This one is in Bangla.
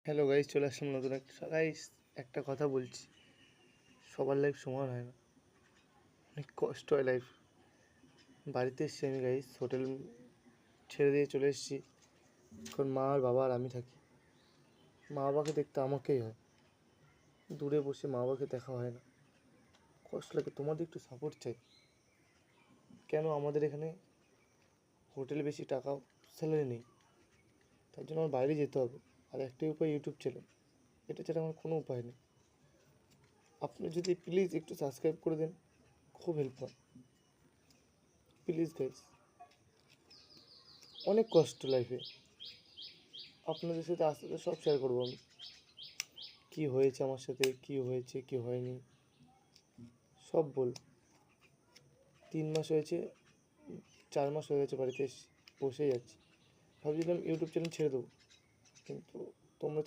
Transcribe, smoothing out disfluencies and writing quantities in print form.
হ্যালো গাইস, চলে আসলাম নতুন একটা গাইস। একটা কথা বলছি, সবার লাইফ সমান হয় না, অনেক কষ্ট হয় লাইফ। বাড়িতে এসেছি আমি গাইস, হোটেল ছেড়ে দিয়ে চলে এসেছি। এখন মা আর বাবা আর আমি থাকি। মা বাবাকে দেখতে আমাকেই হয়, দূরে বসে মা বাবাকে দেখা হয় না, কষ্ট লাগে। তোমাদের একটু সাপোর্ট চাই। কেন আমাদের এখানে হোটেলে বেশি টাকা স্যালারি নেই, তার জন্য আমার বাইরে যেতে হবে। আর একটাই উপায়, ইউটিউব চ্যানেল। এটা ছাড়া আমার কোনো উপায় নেই। আপনি যদি প্লিজ একটু সাবস্ক্রাইব করে দেন, খুব হেল্প হয় প্লিজ গাইস। অনেক কষ্ট লাইফে, আপনাদের সাথে আস্তে আস্তে সব শেয়ার করবো আমি। কী হয়েছে আমার সাথে, কী হয়েছে কী হয়নি, সব বল। 3 মাস হয়েছে, 4 মাস হয়ে গেছে বাড়িতে এসে বসেই যাচ্ছি। ভাবছিলাম ইউটিউব চ্যানেল ছেড়ে দেবো, কিন্তু তোমরা